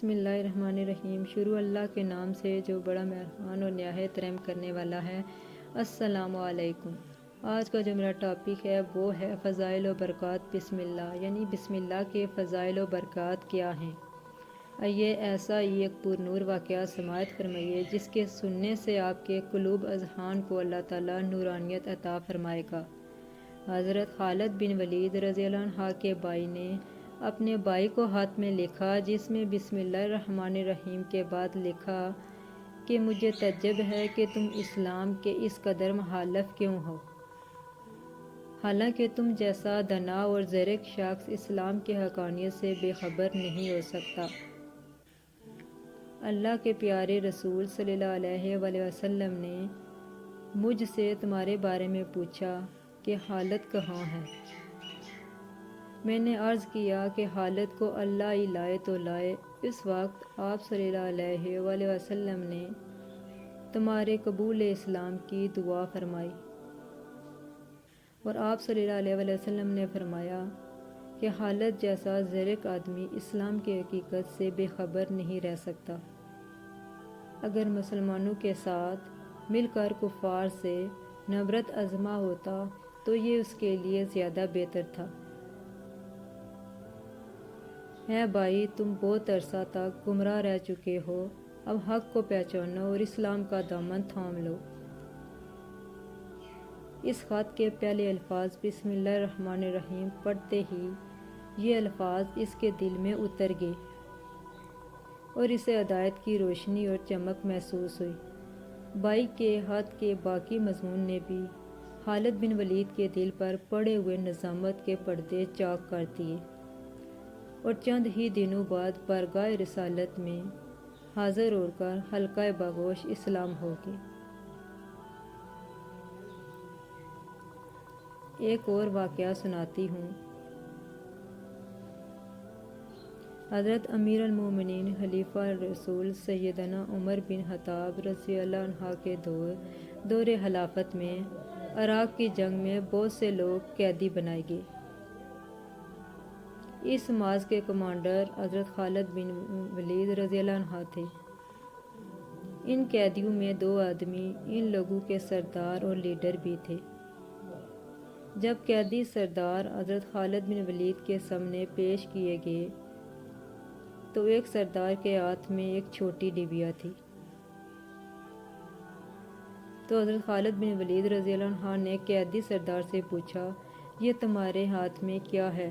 بسم اللہ الرحمن الرحیم۔ شروع اللہ کے نام سے جو بڑا مہربان اور نہایت رحم کرنے والا ہے۔ السلام علیکم۔ آج کا جو میرا ٹاپک ہے وہ ہے فضائل و برکات بسم اللہ، یعنی بسم اللہ کے فضائل و برکات کیا ہیں۔ آئیے ایسا ہی ایک پر نور واقعہ سماعت فرمائیے جس کے سننے سے آپ کے قلوب اذہان کو اللہ تعالیٰ نورانیت عطا فرمائے گا۔ حضرت خالد بن ولید رضی اللہ عنہ کے بھائی نے اپنے بھائی کو ہاتھ میں لکھا جس میں بسم اللہ الرحمن الرحیم کے بعد لکھا کہ مجھے تعجب ہے کہ تم اسلام کے اس قدر مخالف کیوں ہو، حالانکہ تم جیسا دانا اور زرق شخص اسلام کے حقانیت سے بے خبر نہیں ہو سکتا۔ اللہ کے پیارے رسول صلی اللہ علیہ وآلہ وسلم نے مجھ سے تمہارے بارے میں پوچھا کہ خالد کہاں ہے؟ میں نے عرض کیا کہ خالد کو اللہ ہی لائے تو لائے۔ اس وقت آپ صلی اللہ علیہ وآلہ وسلم نے تمہارے قبول اسلام کی دعا فرمائی، اور آپ صلی اللہ علیہ وآلہ وسلم نے فرمایا کہ خالد جیسا زرق آدمی اسلام کی حقیقت سے بے خبر نہیں رہ سکتا۔ اگر مسلمانوں کے ساتھ مل کر کفار سے نبرت آزما ہوتا تو یہ اس کے لیے زیادہ بہتر تھا۔ اے بھائی، تم بہت عرصہ تک گمراہ رہ چکے ہو، اب حق کو پہچانو اور اسلام کا دامن تھام لو۔ اس خط کے پہلے الفاظ بسم اللہ الرحمن الرحیم پڑھتے ہی یہ الفاظ اس کے دل میں اتر گئے اور اسے ہدایت کی روشنی اور چمک محسوس ہوئی۔ بھائی کے خط کے باقی مضمون نے بھی خالد بن ولید کے دل پر پڑے ہوئے نظامت کے پردے چاک کر دیے، اور چند ہی دنوں بعد بارگاہ رسالت میں حاضر ہو کر حلقہ باگوش اسلام ہو گئے۔ ایک اور واقعہ سناتی ہوں۔ حضرت امیر المومنین خلیفہ رسول سیدنا عمر بن خطاب رضی اللہ عنہ کے دور خلافت میں عراق کی جنگ میں بہت سے لوگ قیدی بنائے گئے۔ اس ماض کے کمانڈر حضرت خالد بن ولید رضی اللہ عنہ تھے۔ ان قیدیوں میں 2 آدمی ان لوگوں کے سردار اور لیڈر بھی تھے۔ جب قیدی سردار حضرت خالد بن ولید کے سامنے پیش کیے گئے تو ایک سردار کے ہاتھ میں ایک چھوٹی ڈبیا تھی۔ تو حضرت خالد بن ولید رضی اللہ عنہ نے قیدی سردار سے پوچھا، یہ تمہارے ہاتھ میں کیا ہے؟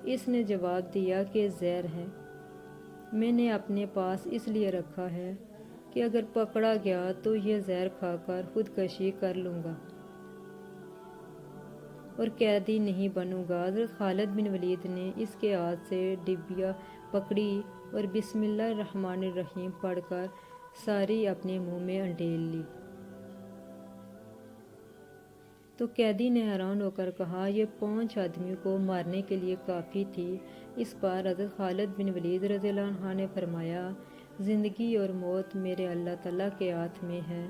اس نے جواب دیا کہ زہر ہے، میں نے اپنے پاس اس لیے رکھا ہے کہ اگر پکڑا گیا تو یہ زہر کھا کر خودکشی کر لوں گا اور قیدی نہیں بنوں گا۔ حضرت خالد بن ولید نے اس کے ہاتھ سے ڈبیا پکڑی اور بسم اللہ الرحمن الرحیم پڑھ کر ساری اپنے منہ میں انڈیل لی۔ تو قیدی نے حیران ہو کر کہا، یہ 5 آدمیوں کو مارنے کے لیے کافی تھی۔ اس پر حضرت خالد بن ولید رضی اللہ عنہ نے فرمایا، زندگی اور موت میرے اللہ تعالیٰ کے ہاتھ میں ہے،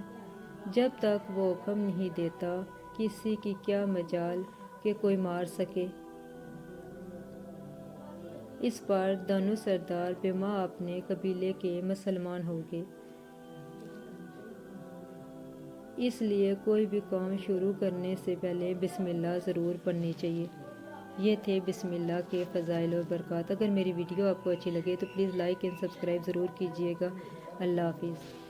جب تک وہ حکم نہیں دیتا کسی کی کیا مجال کہ کوئی مار سکے۔ اس پر دونوں سردار بما اپنے قبیلے کے مسلمان ہو گئے۔ اس لیے کوئی بھی کام شروع کرنے سے پہلے بسم اللہ ضرور پڑھنی چاہیے۔ یہ تھے بسم اللہ کے فضائل و برکات۔ اگر میری ویڈیو آپ کو اچھی لگے تو پلیز لائک اینڈ سبسکرائب ضرور کیجیے گا۔ اللہ حافظ۔